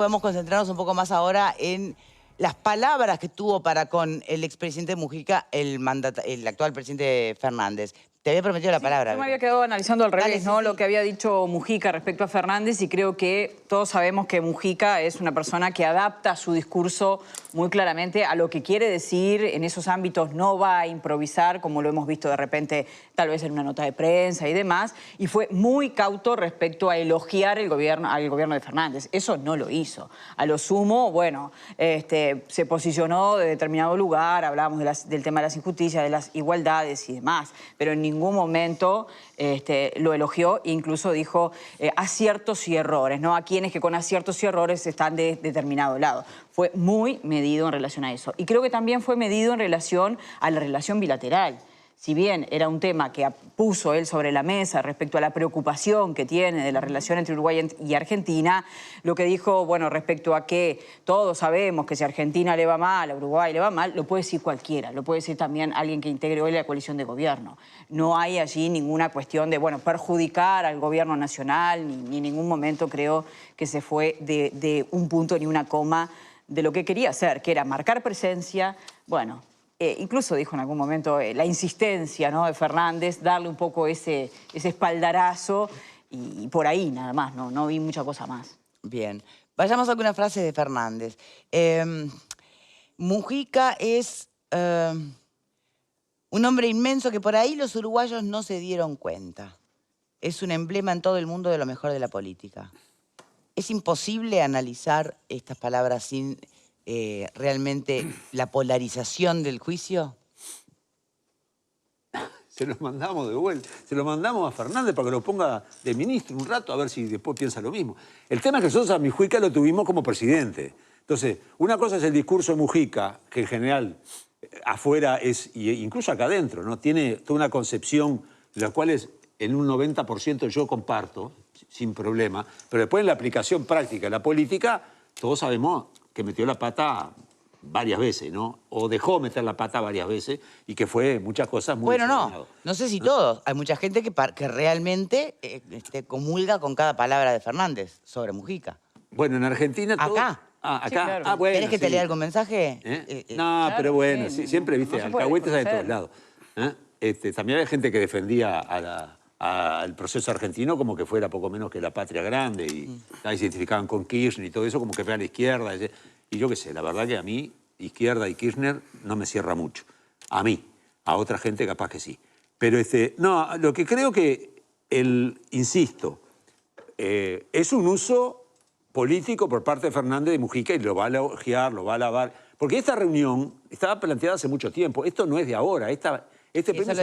Podemos concentrarnos un poco más ahora en las palabras que tuvo para con el expresidente Mujica el actual presidente Fernández. Te había prometido la palabra. Yo me había quedado analizando al revés, Dale, ¿no? sí. Lo que había dicho Mujica respecto a Fernández, y creo que todos sabemos que Mujica es una persona que adapta su discurso muy claramente a lo que quiere decir. En esos ámbitos no va a improvisar, como lo hemos visto de repente tal vez en una nota de prensa y demás, y fue muy cauto respecto a elogiar al gobierno de Fernández. Eso no lo hizo. A lo sumo, bueno, se posicionó de determinado lugar, hablábamos del tema de las injusticias, de las igualdades y demás, pero en ningún momento lo elogió, incluso dijo aciertos y errores, ¿no? A quienes que con aciertos y errores están de determinado lado. Fue muy medido en relación a eso. Y creo que también fue medido en relación a la relación bilateral. Si bien era un tema que puso él sobre la mesa respecto a la preocupación que tiene de la relación entre Uruguay y Argentina, lo que dijo, bueno, respecto a que todos sabemos que si a Argentina le va mal, a Uruguay le va mal, lo puede decir cualquiera, lo puede decir también alguien que integre hoy la coalición de gobierno. No hay allí ninguna cuestión de, bueno, perjudicar al gobierno nacional, ni en ningún momento creo que se fue de un punto ni una coma de lo que quería hacer, que era marcar presencia, bueno. Incluso dijo en algún momento la insistencia, ¿no?, de Fernández, darle un poco ese espaldarazo y por ahí nada más, no vi mucha cosa más. Bien, vayamos a alguna frase de Fernández. Mujica es un hombre inmenso que por ahí los uruguayos no se dieron cuenta. Es un emblema en todo el mundo de lo mejor de la política. Es imposible analizar estas palabras sin realmente la polarización del juicio. Se lo mandamos de vuelta, se lo mandamos a Fernández para que lo ponga de ministro un rato, a ver si después piensa lo mismo. El tema es que nosotros a Mujica lo tuvimos como presidente. Entonces, una cosa es el discurso de Mujica, que en general afuera es, e incluso acá adentro, ¿no?, tiene toda una concepción, la cual es en un 90% yo comparto, sin problema, pero después en la aplicación práctica de la política, todos sabemos que metió la pata varias veces, ¿no? O dejó meter la pata varias veces y que fue muchas cosas muy Bueno, no sé si todos. Hay mucha gente que realmente comulga con cada palabra de Fernández sobre Mujica. Bueno, en Argentina... ¿Acá? Acá. Sí, claro. Ah, bueno, ¿Querés que te sí. lea algún mensaje? No, claro, pero bueno, sí, siempre, viste, no se alcahuetes hay de todos desconocer. lados. También hay gente que defendía al proceso argentino como que fuera poco menos que la patria grande y la identificaban con Kirchner y todo eso como que fuera la izquierda. Y yo qué sé, la verdad que a mí, izquierda y Kirchner no me cierra mucho. A mí, a otra gente capaz que sí. Pero no, lo que creo que, insisto, es un uso político por parte de Fernández de Mujica y lo va a elogiar, lo va a alabar. Porque esta reunión estaba planteada hace mucho tiempo. Esto no es de ahora. Este premio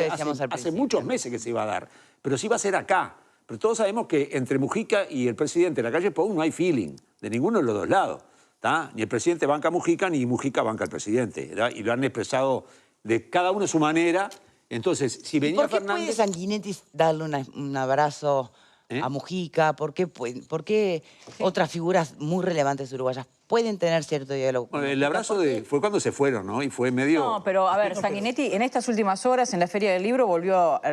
hace muchos meses que se iba a dar. Pero sí va a ser acá. Pero todos sabemos que entre Mujica y el presidente de la calle Pou no hay feeling de ninguno de los dos lados. ¿Tá? Ni el presidente banca a Mujica, ni Mujica banca al presidente. ¿Verdad? Y lo han expresado de cada uno a su manera. Entonces, si venía Fernández... ¿Por qué puede Sanguinetti darle un abrazo a Mujica? ¿Por qué otras figuras muy relevantes uruguayas pueden tener cierto diálogo? Bueno, el abrazo fue cuando se fueron, ¿no? Y fue medio... No, pero a ver, Sanguinetti en estas últimas horas en la Feria del Libro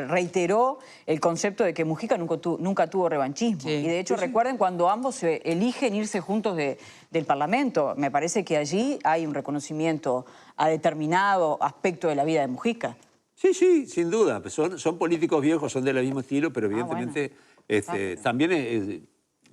reiteró el concepto de que Mujica nunca tuvo revanchismo. Sí. Y de hecho, recuerden cuando ambos eligen irse juntos del Parlamento. Me parece que allí hay un reconocimiento a determinado aspecto de la vida de Mujica. Sí, sin duda. Son políticos viejos, son del mismo estilo, pero evidentemente también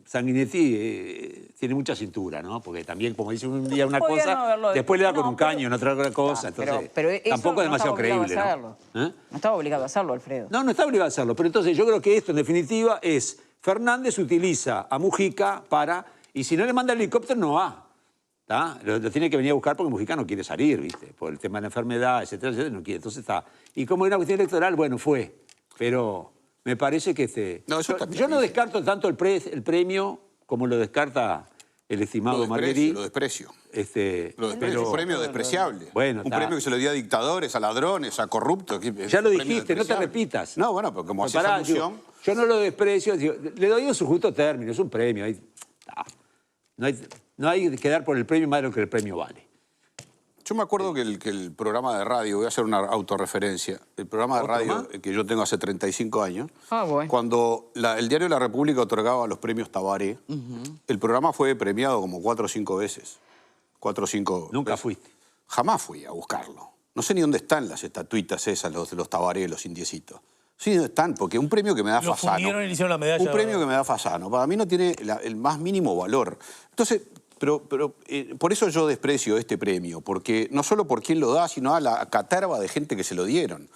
Sanguinetti tiene mucha cintura, ¿no? Porque también, como dice un día una cosa, después le da con un caño en otra cosa. Entonces, pero eso tampoco es demasiado creíble, ¿no? No estaba obligado a hacerlo, Alfredo. No está obligado a hacerlo. Pero entonces yo creo que esto, en definitiva, es Fernández utiliza a Mujica para... Y si no le manda el helicóptero, no va. Lo tiene que venir a buscar porque Mujica no quiere salir, ¿viste? Por el tema de la enfermedad, etcétera, etcétera, no quiere. Entonces está... Y como era una cuestión electoral, bueno, fue. Pero me parece que yo no descarto tanto el premio como lo descarta el estimado Marguerite. Lo desprecio. Pero, un premio despreciable. Bueno, un premio que se le dio a dictadores, a ladrones, a corruptos. Ya lo dijiste, no te repitas. No, bueno, pero como Pará, haces alusión... Yo no lo desprecio, le doy en su justo término, es un premio. No hay que dar por el premio más de lo que el premio vale. Yo me acuerdo que el programa de radio, voy a hacer una autorreferencia, el programa de radio que yo tengo hace 35 años, Bueno. cuando el Diario de la República otorgaba los premios Tabaré, el programa fue premiado como 4 o 5 veces. 4 o 5 Nunca veces. fuiste. Jamás fui a buscarlo. No sé ni dónde están las estatuitas esas, los Tabaré, los indiecitos. Sí, ¿dónde están? Porque un premio que me da Lo Fasano... fundieron y le hicieron la medalla. Un premio que me da Fasano, para mí no tiene el más mínimo valor. Entonces... Pero por eso yo desprecio este premio, porque no solo por quién lo da, sino a la caterva de gente que se lo dieron.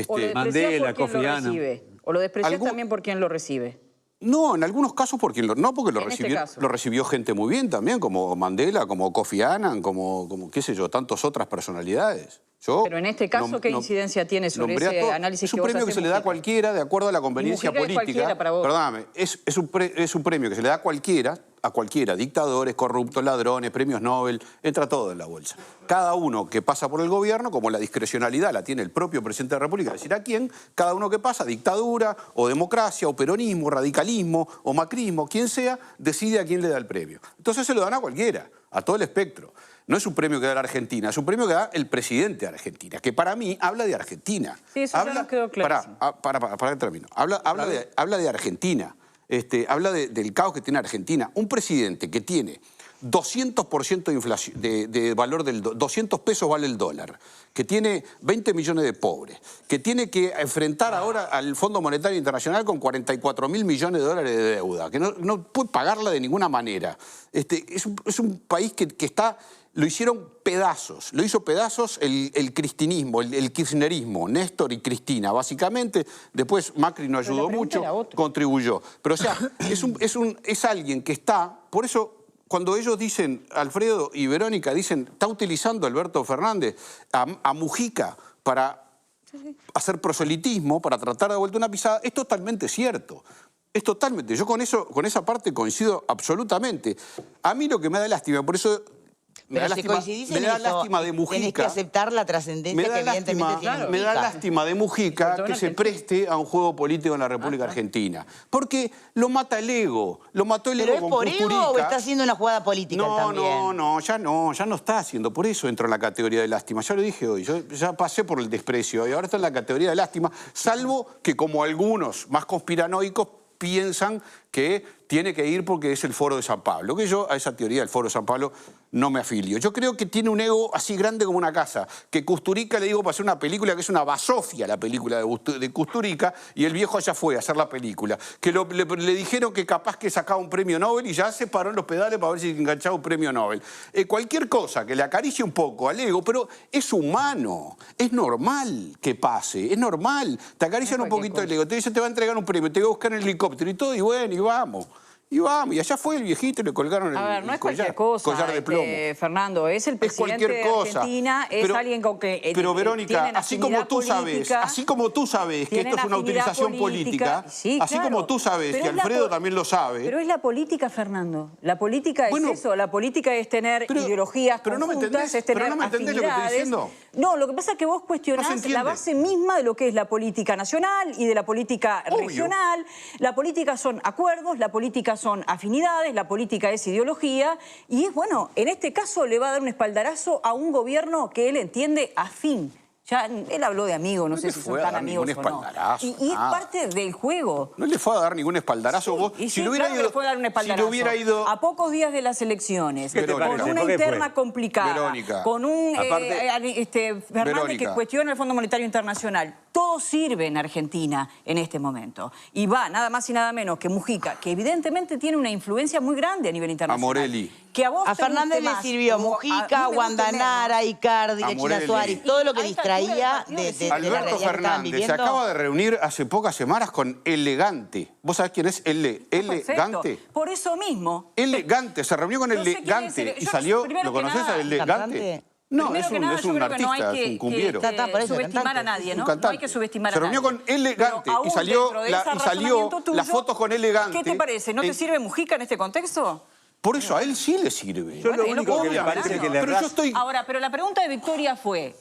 O lo despreciás Mandela, por quién Kofi lo Annan. recibe. O lo despreciás también por quién lo recibe. No, en algunos casos porque no, porque En este caso. lo recibió gente muy bien también, como Mandela, como Kofi Annan, como qué sé yo, tantas otras personalidades. Pero en este caso, ¿qué incidencia tiene sobre nombré a ese todos. análisis Es un que vos premio que hacés, se le da a Mujica? cualquiera de acuerdo a la conveniencia Mujica es política. cualquiera para vos. Perdóname, es un premio que se le da a cualquiera, dictadores, corruptos, ladrones, premios Nobel, entra todo en la bolsa. Cada uno que pasa por el gobierno, como la discrecionalidad la tiene el propio presidente de la República, decir a quién, cada uno que pasa, dictadura, o democracia, o peronismo, radicalismo, o macrismo, quien sea, decide a quién le da el premio. Entonces se lo dan a cualquiera, a todo el espectro. No es un premio que da la Argentina, es un premio que da el presidente de Argentina, que para mí habla de Argentina. Sí, eso ya nos quedó clarísimo. Para que termino. Habla de Argentina, habla del caos que tiene Argentina. Un presidente que tiene 200% de inflación, de valor del 200 pesos vale el dólar, que tiene 20 millones de pobres, que tiene que enfrentar ahora al Fondo Monetario Internacional con 44.000 millones de dólares de deuda, que no puede pagarla de ninguna manera. Es un país que está... Lo hicieron pedazos, lo hizo pedazos el cristinismo, el kirchnerismo, Néstor y Cristina, básicamente. Después Macri no ayudó mucho, contribuyó. Pero o sea, es alguien que está, por eso cuando ellos dicen, Alfredo y Verónica dicen, está utilizando Alberto Fernández a Mujica para hacer proselitismo, para tratar de vuelta una pisada, es totalmente cierto. Es totalmente, yo con esa parte coincido absolutamente. A mí lo que me da lástima, por eso... Pero si coincidís en da eso, lástima de Mujica. tenés que aceptar la trascendencia que evidentemente tiene Mujica. Me da lástima de Mujica que se preste a un juego político en la República Argentina. Porque lo mata el ego, lo mató el ego con ¿Pero es por ego o está haciendo una jugada política también? Ya no está haciendo. Por eso entro en la categoría de lástima. Ya lo dije hoy, yo ya pasé por el desprecio y ahora está en la categoría de lástima, salvo que como algunos más conspiranoicos piensan que tiene que ir porque es el Foro de San Pablo, que yo a esa teoría del Foro de San Pablo no me afilio. Yo creo que tiene un ego así grande como una casa, que Kusturica le digo para hacer una película que es una basofia, la película de Kusturica, y el viejo allá fue a hacer la película, que le dijeron que capaz que sacaba un premio Nobel y ya se paró en los pedales para ver si enganchaba un premio Nobel. Cualquier cosa que le acaricie un poco al ego, pero es humano, es normal que pase, es normal. Te acarician un poquito el ego, te dicen te va a entregar un premio, te voy a buscar en el helicóptero y todo, y bueno, y vamos. Y vamos, y allá fue el viejito y le colgaron no es cualquier collar de plomo. Fernando, es el presidente de Argentina, es alguien con que pero Verónica, tienen así como tú sabes que esto es una utilización política, sí, así como tú sabes que Alfredo también lo sabe. Pero es la política, Fernando. La política es eso, la política es tener ideologías conjuntas, es tener ¿no me entendés lo que estoy diciendo? No, lo que pasa es que vos cuestionás la base misma de lo que es la política nacional y de la política regional. La política son acuerdos, la política son afinidades, la política es ideología y es, bueno, en este caso le va a dar un espaldarazo a un gobierno que él entiende afín. Ya, él habló de amigos, no sé si son tan amigos o no. Y es parte del juego. No le fue a dar ningún espaldarazo vos. Si le fue a dar un espaldarazo. Si le hubiera ido... A pocos días de las elecciones, Verónica, con una interna complicada, Verónica, con un Fernández Verónica, que cuestiona el Fondo Monetario Internacional. Todo sirve en Argentina en este momento. Y va nada más y nada menos que Mujica, que evidentemente tiene una influencia muy grande a nivel internacional. A Morelli. Que a Fernández le sirvió Mujica, Guandanara, Icardi, China Suárez, todo lo que distraía de la realidad Alberto que estaban Fernández viviendo. se acaba de reunir hace pocas semanas con Elegante. ¿Vos sabés quién es Elegante? Por eso mismo. Elegante, se reunió con Elegante y salió... ¿Lo conoces a Elegante? No, es un artista, es un cumbiero. Subestimar a nadie, ¿no? No hay que subestimar a nadie. Se reunió con Elegante y salió las fotos con Elegante. ¿Qué te parece? ¿No te sirve Mujica en este contexto? Por eso a él sí le sirve. Yo lo Bueno, y único que me obviamente. parece que le Pero yo estoy... Ahora, pero la pregunta de Victoria fue,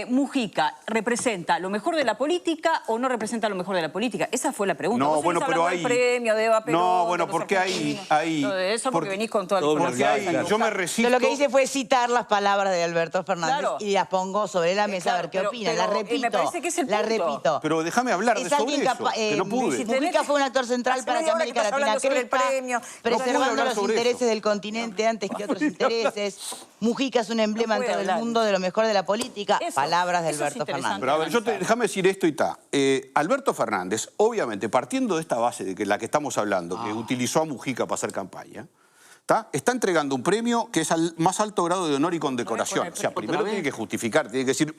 ¿Mujica representa lo mejor de la política o no representa lo mejor de la política? Esa fue la pregunta. No, Vos bueno, seguís pero hablando hay... del premio de Eva Perón, No, bueno, de los porque argentinos, hay... todo eso porque venís con toda la Doble Porque información. hay... Yo me resisto... Yo lo que hice fue citar las palabras de Alberto Fernández Claro. y las pongo sobre la mesa a ver qué Claro, opinan. pero La repito. me parece que es el La punto. repito. Pero déjame hablar de Es sobre alguien eso, capaz. que no pude. si tenés- Mujica fue un actor central Hace para que media hora que América estás Latina hablando sobre el crezca, premio. preservando hablar los sobre intereses eso. del continente antes que otros intereses. Mujica es un emblema No en puede todo el hablar. mundo de lo mejor de la política. Eso, Palabras de eso es Alberto interesante. Fernández. Pero a ver, déjame decir esto y está. Alberto Fernández, obviamente, partiendo de esta base de que la que estamos hablando, que utilizó a Mujica para hacer campaña, está entregando un premio que es al más alto grado de honor y condecoración. O sea, primero tiene que justificar, tiene que decir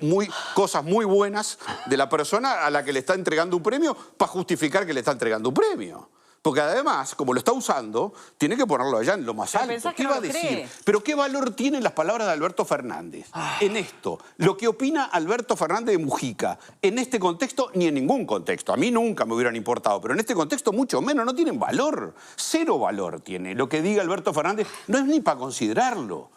cosas muy buenas de la persona a la que le está entregando un premio para justificar que le está entregando un premio. Porque además, como lo está usando, tiene que ponerlo allá en lo más Pero alto. pensás ¿Qué que va no a lo decir? cree. Pero ¿qué valor tienen las palabras de Alberto Fernández en esto? Lo que opina Alberto Fernández de Mujica, en este contexto ni en ningún contexto. A mí nunca me hubieran importado, pero en este contexto mucho menos, no tienen valor. Cero valor tiene. Lo que diga Alberto Fernández no es ni para considerarlo.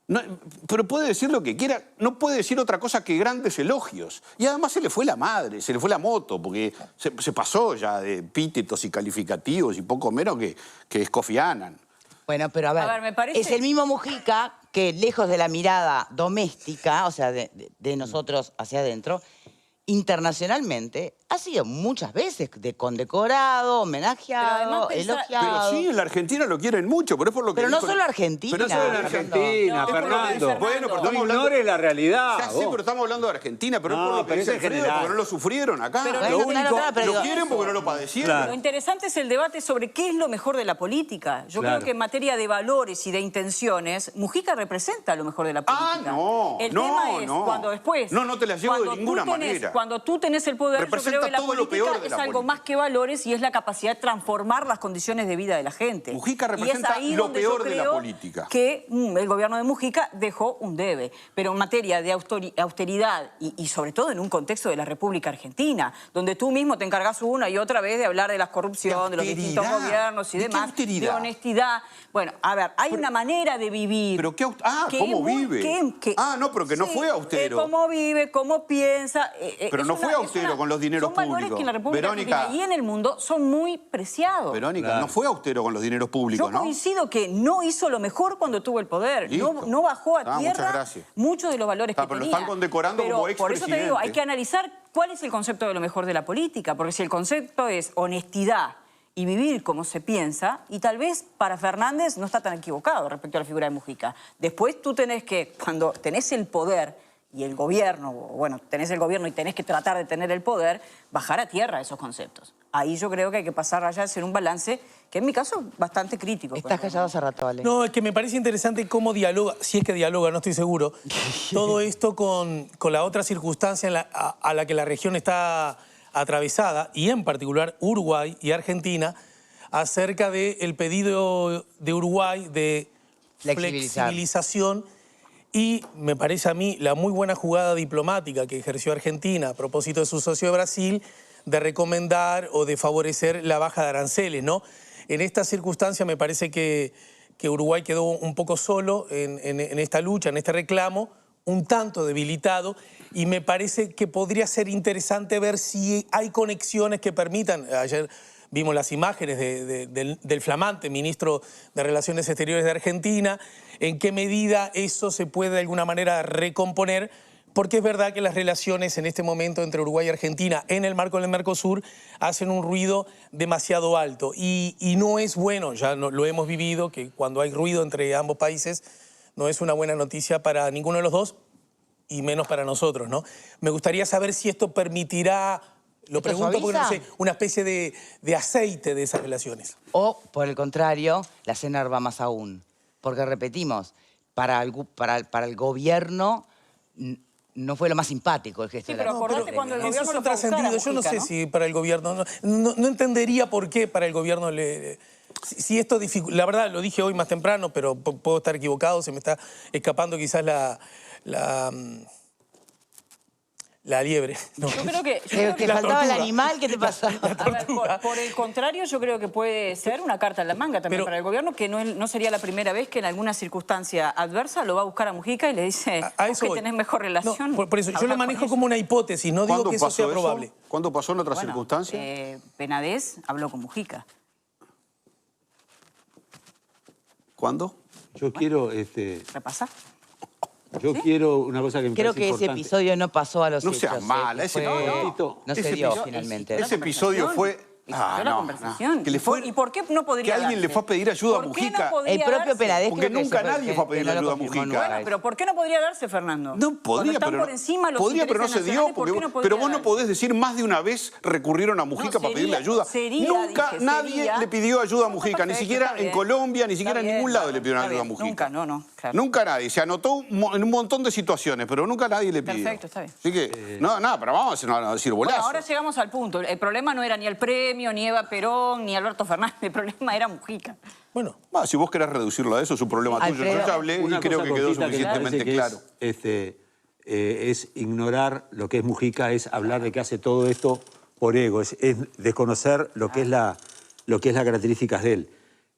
No, pero puede decir lo que quiera, no puede decir otra cosa que grandes elogios. Y además se le fue la madre, se le fue la moto, porque se pasó ya de epítetos y calificativos y poco menos que es Kofi Annan. Bueno, pero a ver, me parece- es el mismo Mujica que, lejos de la mirada doméstica, o sea, de nosotros hacia adentro, internacionalmente ha sido muchas veces condecorado, homenajeado, Pero además elogiado. Pero sí, en la Argentina lo quieren mucho, pero es por lo que Pero no dijo- solo Argentina. Pero no solo en Argentina, No, Fernando. Bueno, pero no estamos hablando- ignores la realidad. Ya sé, vos. pero estamos hablando de Argentina, pero No, es por lo que pero dice es en Alfredo, general. porque no lo sufrieron acá. Pero Bueno, lo claro, único- claro, pero lo digo- quieren porque no lo padecieron. Claro. Lo interesante es el debate sobre qué es lo mejor de la política. Yo Claro. creo que en materia de valores y de intenciones, Mujica representa lo mejor de la política. no, el no, tema es no. cuando después... No te la llevo de cuando tú ninguna tenés- manera. Cuando tú tenés el poder, yo Representa creo que la todo lo política peor de es la algo política. más que valores y es la capacidad de transformar las condiciones de vida de la gente. Mujica Y es representa ahí lo donde yo peor de la creo política. Que el gobierno de Mujica dejó un debe. Pero en materia de austeridad y sobre todo en un contexto de la República Argentina, donde tú mismo te encargas una y otra vez de hablar de la corrupción, de los distintos austeridad? gobiernos y ¿De qué demás, de austeridad? honestidad. Bueno, a ver, hay una manera de vivir. ¿Pero qué que cómo es muy- vive? No, pero que no sí, fue austero. Cómo vive, cómo piensa. Pero no fue austero con los dineros son valores públicos. que en la República Verónica. Argentina y en el mundo son muy preciados. Verónica, Claro. no fue austero con los dineros públicos, Yo ¿no? coincido que no hizo lo mejor cuando tuvo el poder. Listo. No bajó a Muchas tierra gracias. muchos de los valores que Pero lo tenía. están condecorando Pero como por eso te digo, hay expresidente. que analizar cuál es el concepto de lo mejor de la política. Porque si el concepto es honestidad y vivir como se piensa, y tal vez para Fernández no está tan equivocado respecto a la figura de Mujica. Después tú tenés que, cuando tenés el poder y el gobierno, bueno, tenés el gobierno y tenés que tratar de tener el poder, bajar a tierra esos conceptos. Ahí yo creo que hay que pasar allá a hacer un balance, que en mi caso bastante crítico. Estás callado hace rato, Ale. No, es que me parece interesante cómo dialoga, si es que dialoga, no estoy seguro, todo esto con la otra circunstancia a la que la región está atravesada, y en particular Uruguay y Argentina, acerca del pedido de Uruguay de Flexibilizar. flexibilización y me parece a mí la muy buena jugada diplomática que ejerció Argentina a propósito de su socio de Brasil de recomendar o de favorecer la baja de aranceles, ¿no? En esta circunstancia me parece que Uruguay quedó un poco solo en esta lucha, en este reclamo, un tanto debilitado, y me parece que podría ser interesante ver si hay conexiones que permitan. Ayer vimos las imágenes del flamante ministro de Relaciones Exteriores de Argentina, en qué medida eso se puede de alguna manera recomponer, porque es verdad que las relaciones en este momento entre Uruguay y Argentina en el marco del Mercosur hacen un ruido demasiado alto y no es bueno, ya lo hemos vivido, que cuando hay ruido entre ambos países no es una buena noticia para ninguno de los dos y menos para nosotros, ¿no? Me gustaría saber si esto permitirá, lo ¿Esto pregunto porque no suaviza? sé, una especie de aceite de esas relaciones. O, por el contrario, la va más aún. Porque, repetimos, para el gobierno no fue lo más simpático el gesto Sí, de la pero acordate cuando el Eso gobierno es lo un fue a buscar a trascendido. Yo no Mujica, sé ¿no? si para el gobierno, no entendería por qué para el gobierno si esto dificulta. La verdad, lo dije hoy más temprano, pero puedo estar equivocado, se me está escapando quizás la La liebre. No. Yo creo que... Te La faltaba el tortuga. animal, ¿qué te pasó? A ver, por el contrario, yo creo que puede ser una carta en la manga también Pero- para el gobierno, que no sería la primera vez que en alguna circunstancia adversa lo va a buscar a Mujica y le dice, A vos eso que voy. tenés mejor relación. No, por eso, yo habla lo con manejo ellos. como una hipótesis, no digo ¿Cuándo que eso pasó sea eso? probable. ¿Cuándo pasó en otra Bueno, circunstancia? Penades habló con Mujica. ¿Cuándo? Yo quiero, Repasá. yo quiero una cosa que me Creo parece que ese importante. episodio no pasó a los No hechos. seas mala, que ese fue- no. no se Ese dio episodio- finalmente. Ese episodio fue... Existió la conversación. Que le fue, ¿Y por qué no podría que alguien le darse? fue a pedir ayuda a ¿Por qué Mujica. no podría El propio darse? Penades Porque creo que nunca eso fue nadie que- fue a pedirle que no lo ayuda a confirmó Mujica. nunca Bueno, pero ¿por qué no podría darse, Fernando? No Cuando podía, están pero por encima los podría, pero no intereses se dio, nacionales, ¿por porque, qué no podría pero vos no darse? podés decir más de una vez recurrieron a Mujica para pedirle ayuda. Nunca nadie le pidió ayuda a Mujica, ni siquiera en Colombia, ni siquiera en ningún lado le pidieron ayuda a Mujica. Nunca, claro. Nunca nadie. Se anotó en un montón de situaciones, pero nunca nadie le pidió. Perfecto, está bien. Así que, nada, pero vamos a decir Bueno, bolazo. ahora llegamos al punto. El problema no era ni el premio, ni Eva Perón, ni Alberto Fernández. El problema era Mujica. Bueno, Si vos querés reducirlo a eso, es un problema tuyo. Alfredo, Yo ya hablé y Una creo cosa que quedó cortita que me suficientemente parece claro. que es ignorar lo que es Mujica, es hablar de que hace todo esto por ego, es desconocer lo que es las características de él.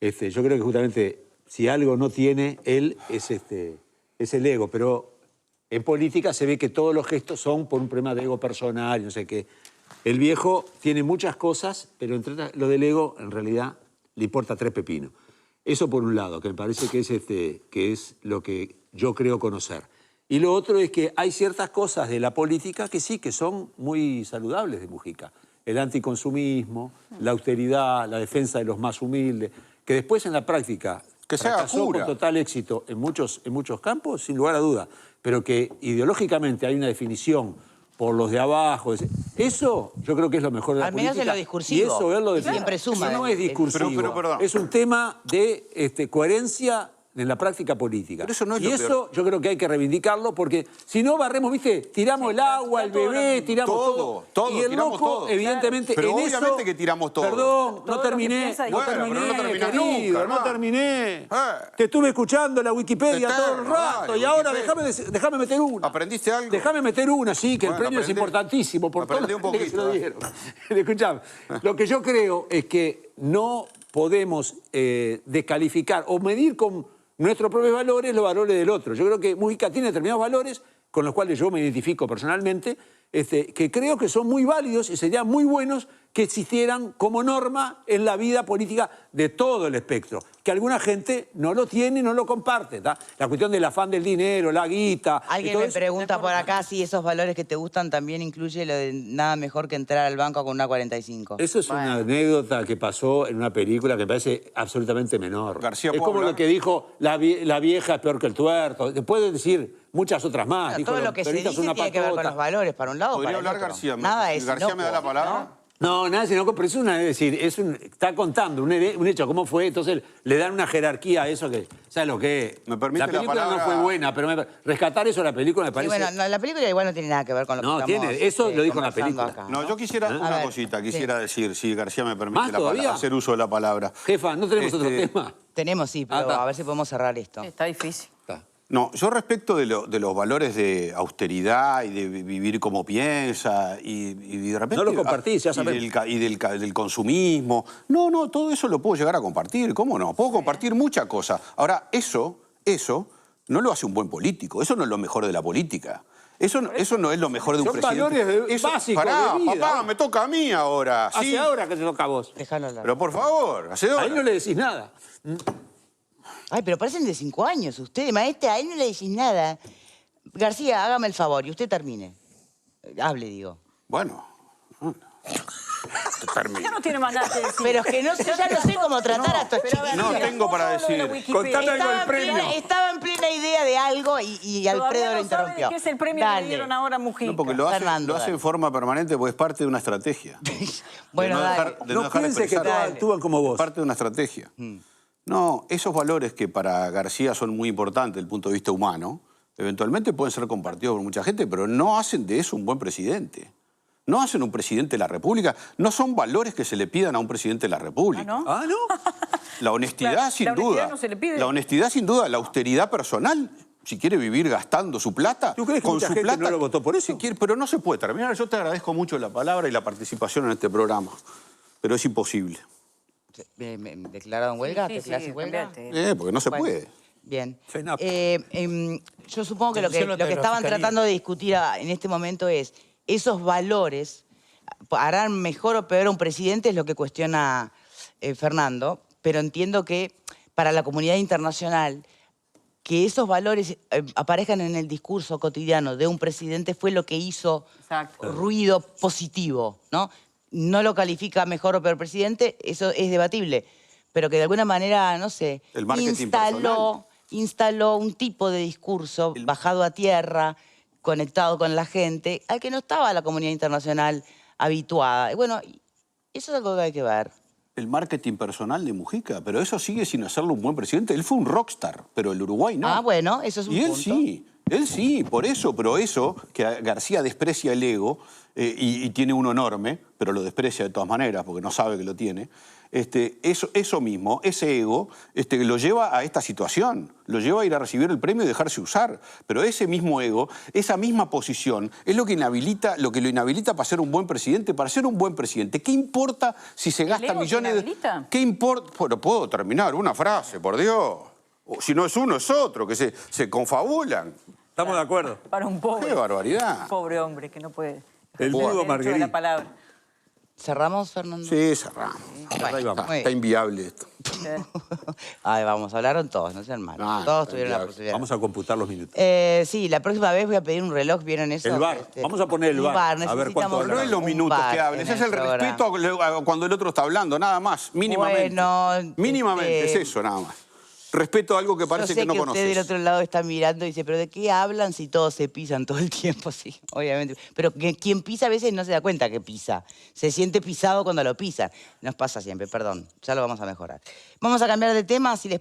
Yo creo que justamente si algo no tiene él es el ego, pero en política se ve que todos los gestos son por un problema de ego personal, no sé qué. El viejo tiene muchas cosas, pero entre lo del ego en realidad le importa tres pepinos. Eso por un lado, que me parece que es lo que yo creo conocer. Y lo otro es que hay ciertas cosas de la política que sí, que son muy saludables de Mujica. El anticonsumismo, la austeridad, la defensa de los más humildes, que después en la práctica Que se haga fracasó cura. con total éxito en muchos campos, sin lugar a duda, pero que ideológicamente hay una definición por los de abajo. Eso yo creo que es lo mejor de la Al menos política. en lo discursivo. Y eso verlo de Y siempre suma. Eso no es discursivo. Pero, perdón. Es un tema de coherencia en la práctica política. Pero eso no es y lo eso peor. yo creo que hay que reivindicarlo porque si no barremos, ¿viste? Tiramos el agua, el todo lo bebé, mismo. tiramos todo. Todo, Y el tiramos loco, todo. evidentemente, Pero en obviamente eso... que tiramos todo. Perdón, Todo no lo que terminé, piensa y- no Bueno, pero terminé, no terminás querido, nunca, no hermano. terminé. Te estuve escuchando la Wikipedia todo el Eterno, rato dale, y ahora Wikipedia. déjame meter una. ¿Aprendiste algo? Déjame meter una, sí, que Bueno, el premio es aprende. importantísimo por todo Aprende un lo que se poquito, lo dale. dieron. Escuchame, lo que yo creo es que no podemos descalificar o medir con nuestros propios valores los valores del otro. Yo creo que Mujica tiene determinados valores con los cuales yo me identifico personalmente, que creo que son muy válidos y serían muy buenos que existieran como norma en la vida política de todo el espectro. Que alguna gente no lo tiene y no lo comparte. ¿tá? La cuestión del afán del dinero, la guita... y Alguien todo me eso- pregunta por acá si esos valores que te gustan también incluye lo de nada mejor que entrar al banco con una 45. Eso es una anécdota que pasó en una película que me parece absolutamente menor. García, es ¿puedo como hablar? lo que dijo la vieja es peor que el tuerto. Puede decir muchas otras más. Bueno, Dijo, todo los lo que se peronistas dice son una tiene que ver con patota. los valores, para un lado o ¿Podría para el hablar otro. García? Nada es ¿García me da la inocuo, palabra? ¿no? No, nada, sino pero es decir, está contando un hecho, cómo fue, entonces le dan una jerarquía a eso que, ¿sabes lo que es? ¿Me permite la la película palabra? no fue buena, pero rescatar eso de la película me Sí, parece... bueno, no, la película igual no tiene nada que ver con lo No, que estamos tiene, eso lo dijo en la conversando película. acá, No, yo quisiera A una ver, cosita, sí. quisiera decir, si García me permite ¿Más la palabra, todavía? hacer uso de la palabra. Jefa, ¿no tenemos otro tema? Tenemos, sí, pero está. a ver si podemos cerrar esto. Está difícil. No, yo respecto de los valores de austeridad y de vivir como piensa y de repente... No los compartís, ya y sabemos. del consumismo. No, todo eso lo puedo llegar a compartir, ¿cómo no? Puedo compartir muchas cosas. Ahora, eso no lo hace un buen político, eso no es lo mejor de la política. Eso no es lo mejor de un Son presidente. valores básicos Pará, de vida. papá, me toca a mí ahora. Hace ¿sí? ahora que te toca a vos. Déjalo hablar. Pero por favor, hace Ahí no hora. le decís nada. Ay, pero parecen de 5 años ustedes, maestra, a él no le decís nada. García, hágame el favor y usted termine. Hable, digo. Bueno, termino. Ya no tiene más nada que decir. Pero es que no sé, ya no sé cómo tratar a estos Pero a ver, chiquillos. No mira, tengo para vos solo de decir. Wikipedia. Contame algo del Estaba en premio. estaba en plena idea de algo y Alfredo Todavía lo no sabe interrumpió. de qué es el premio que Dale. le dieron ahora a Mujica. No, porque lo hace Fernando, en dale. forma permanente porque es parte de una estrategia. Bueno, de no dale. dejar, de No no dejar pienses que expresar. todos actúan como vos. Es parte de una estrategia. No, esos valores que para García son muy importantes desde el punto de vista humano, eventualmente pueden ser compartidos por mucha gente, pero no hacen de eso un buen presidente. No hacen un presidente de la República. No son valores que se le pidan a un presidente de la República. ¿Ah, no? Ah, ¿no? La honestidad, La sin honestidad duda. no se le pide. La honestidad, sin duda. La austeridad personal Si quiere vivir gastando su plata, ¿Tú crees que con mucha su gente plata no lo votó por eso? si quiere, pero no se puede terminar. Yo te agradezco mucho la palabra y la participación en este programa, pero es imposible. ¿Me declarado en huelga? Sí, ¿Te declarás en huelga? cambiate. Porque no se Bueno, puede. Bien. FENAP. Yo supongo que lo Denunció que nota de la estaban Fiscalía. tratando de discutir en este momento es esos valores harán mejor o peor a un presidente, es lo que cuestiona Fernando, pero entiendo que para la comunidad internacional que esos valores aparezcan en el discurso cotidiano de un presidente fue lo que hizo Exacto. ruido positivo, ¿no? No lo califica mejor o peor presidente, eso es debatible, pero que de alguna manera, no sé, El marketing personal. instaló un tipo de discurso bajado a tierra, conectado con la gente, al que no estaba la comunidad internacional habituada. Y bueno, eso es algo que hay que ver. El marketing personal de Mujica, pero eso sigue sin hacerlo un buen presidente. Él fue un rockstar, pero el Uruguay no. Ah, bueno, eso es un Y punto. él sí, por eso, pero eso, que García desprecia el ego y tiene uno enorme, pero lo desprecia de todas maneras porque no sabe que lo tiene, eso mismo, ese ego, lo lleva a esta situación, lo lleva a ir a recibir el premio y dejarse usar. Pero ese mismo ego, esa misma posición, es lo que lo inhabilita para ser un buen presidente. Para ser un buen presidente, ¿qué importa si se gasta ego te millones de... inhabilita? ¿Qué importa? Bueno, puedo terminar una frase, por Dios. O si no es uno, es otro, que se confabulan. Estamos de acuerdo. Para un pobre. ¡Qué barbaridad! Pobre hombre que no puede. El derecho mudo de Marguerite. la palabra. ¿Cerramos, Fernando? Sí, cerramos. Ahí vamos. Está inviable esto. Ay, vamos, hablaron todos, no sean malos. No, Todos está tuvieron la inviable. posibilidad. Vamos a computar los minutos. Sí, la próxima vez voy a pedir un reloj, ¿vieron eso? El VAR. Vamos a poner el un VAR, a ver necesitamos cuánto No es los un minutos VAR que hables, en es el programa. respeto a cuando el otro está hablando, nada más, mínimamente. Bueno, mínimamente, es eso, nada más. Respeto a algo que parece Yo sé que no usted conoces. del otro lado está mirando y dice, ¿pero de qué hablan si todos se pisan todo el tiempo? Sí, obviamente. Pero quien pisa a veces no se da cuenta que pisa. Se siente pisado cuando lo pisan. Nos pasa siempre, perdón. Ya lo vamos a mejorar. Vamos a cambiar de tema, si les